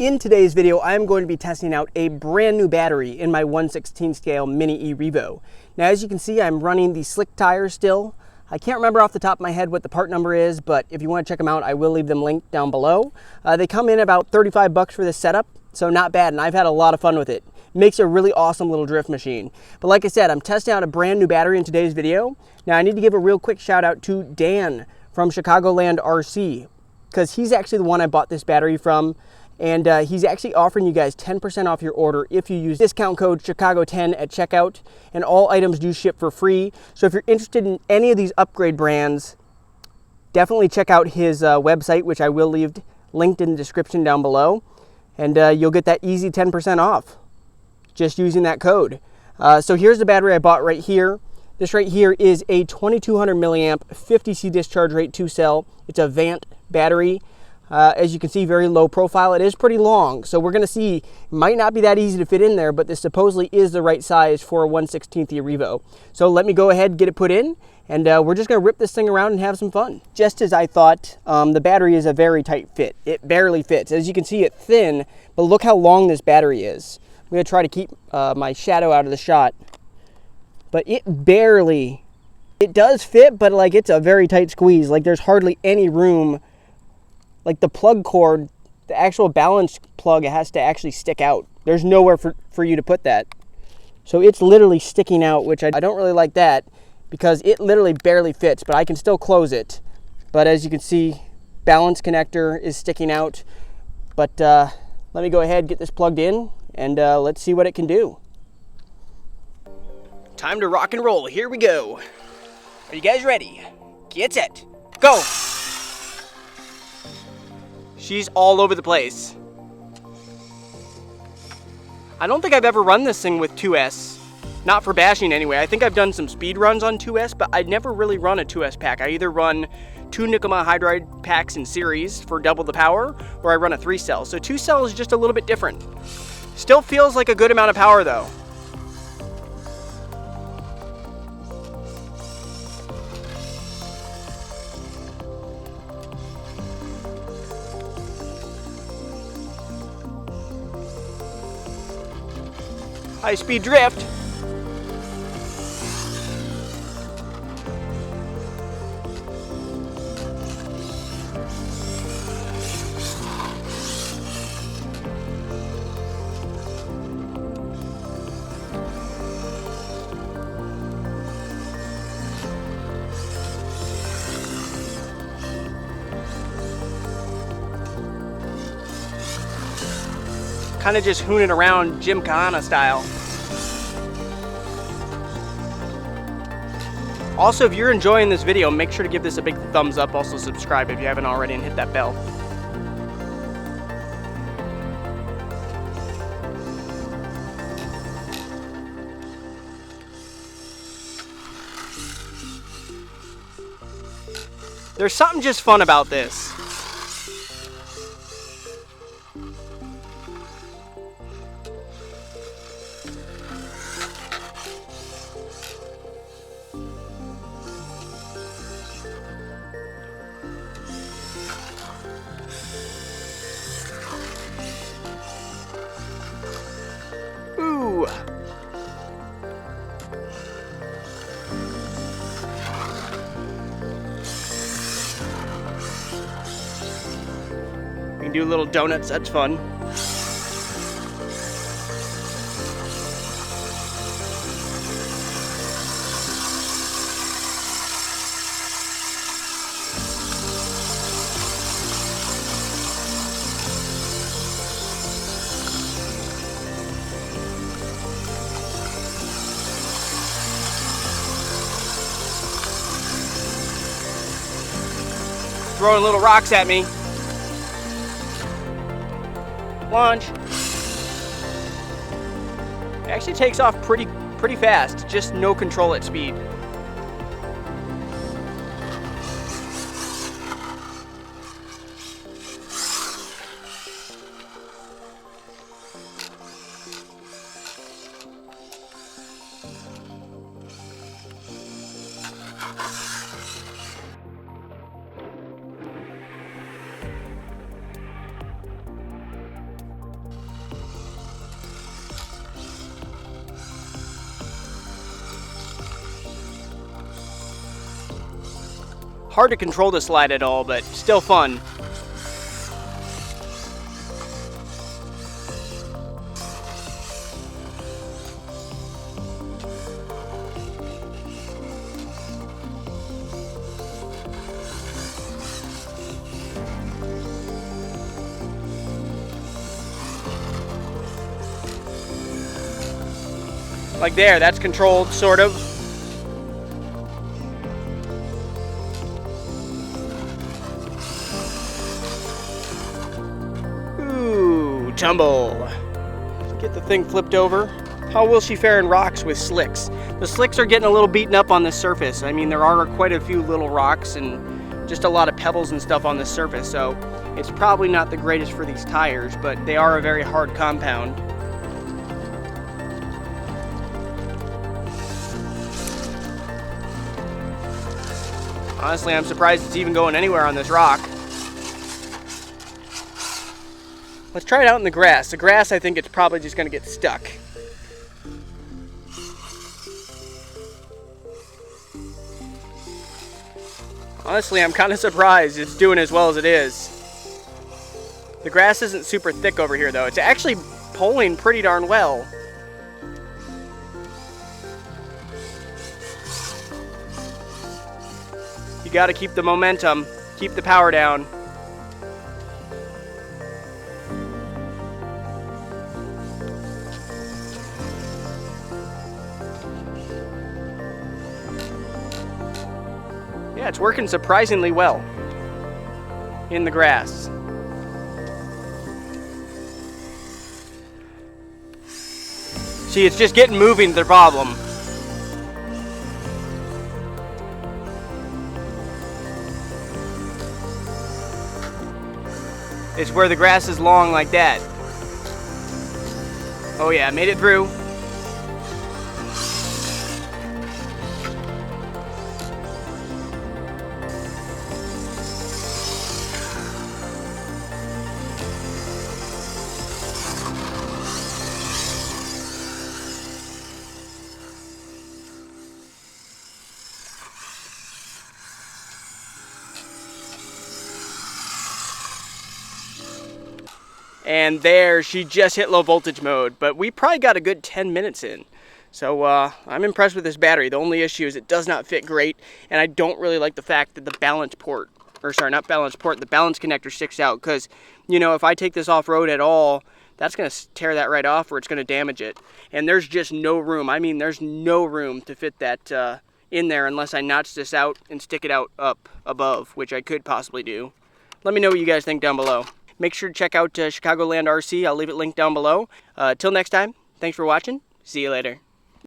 In today's video, I am going to be testing out a brand new battery in my 1/16 scale mini E-Revo. Now, as you can see, I'm running the slick tires still. I can't remember off the top of my head what the part number is, but if you want to check them out, I will leave them linked down below. They come in about 35 bucks for this setup, so not bad, and I've had a lot of fun with it. Makes a really awesome little drift machine. But like I said, I'm testing out a brand new battery in today's video. Now, I need to give a real quick shout out to Dan from Chicagoland RC, because he's actually the one I bought this battery from. And he's actually offering you guys 10% off your order if you use discount code Chicago10 at checkout. And all items do ship for free. So if you're interested in any of these upgrade brands, definitely check out his website, which I will leave linked in the description down below. And you'll get that easy 10% off just using that code. So here's the battery I bought right here. This right here is a 2200 milliamp 50C discharge rate 2-cell. It's a Vant battery. As you can see, very low profile. It is pretty long, so we're going to see. It might not be that easy to fit in there, but this supposedly is the right size for a 1/16 E-Revo. So let me go ahead and get it put in, and we're just going to rip this thing around and have some fun. Just as I thought, the battery is a very tight fit. It barely fits. As you can see, it's thin, but look how long this battery is. I'm going to try to keep my shadow out of the shot, but it does fit, but like it's a very tight squeeze. Like there's hardly any room. Like the plug cord, the actual balance plug has to actually stick out. There's nowhere for you to put that. So it's literally sticking out, which I don't really like that because it literally barely fits, but I can still close it. But as you can see, balance connector is sticking out. But let me go ahead and get this plugged in and let's see what it can do. Time to rock and roll. Here we go. Are you guys ready? Get set. Go. She's all over the place. I don't think I've ever run this thing with 2S. Not for bashing anyway. I think I've done some speed runs on 2S, but I'd never really run a 2S pack. I either run 2 nickel hydride packs in series for double the power, or I run a 3-cell. So 2-cell is just a little bit different. Still feels like a good amount of power though. High-speed drift. Kind of just hooning around Jim Kahana style. Also, if you're enjoying this video, make sure to give this a big thumbs up. Also subscribe if you haven't already and hit that bell. There's something just fun about this. Ooh. We can do little donuts, that's fun. Throwing little rocks at me. Launch. It actually takes off pretty fast, just no control at speed. Hard to control the slide at all, but still fun. Like there, that's controlled, sort of. Ooh, tumble. Get the thing flipped over. How will she fare in rocks with slicks? The slicks are getting a little beaten up on this surface. I mean, there are quite a few little rocks and just a lot of pebbles and stuff on this surface, so it's probably not the greatest for these tires, but they are a very hard compound. Honestly, I'm surprised it's even going anywhere on this rock. Let's try it out in the grass. The grass, I think it's probably just going to get stuck. Honestly, I'm kind of surprised it's doing as well as it is. The grass isn't super thick over here, though. It's actually pulling pretty darn well. You got to keep the momentum, keep the power down. Yeah, it's working surprisingly well in the grass. See, it's just getting moving, the problem. It's where the grass is long like that. Oh yeah, made it through. And there, she just hit low voltage mode, but we probably got a good 10 minutes in. So I'm impressed with this battery. The only issue is it does not fit great, and I don't really like the fact that the balance port, or sorry, not balance port, the balance connector sticks out, because, you know, if I take this off-road at all, that's going to tear that right off, or it's going to damage it. And there's just no room. I mean, there's no room to fit that in there unless I notch this out and stick it out up above, which I could possibly do. Let me know what you guys think down below. Make sure to check out Chicagoland RC. I'll leave it linked down below. Till next time, thanks for watching. See you later.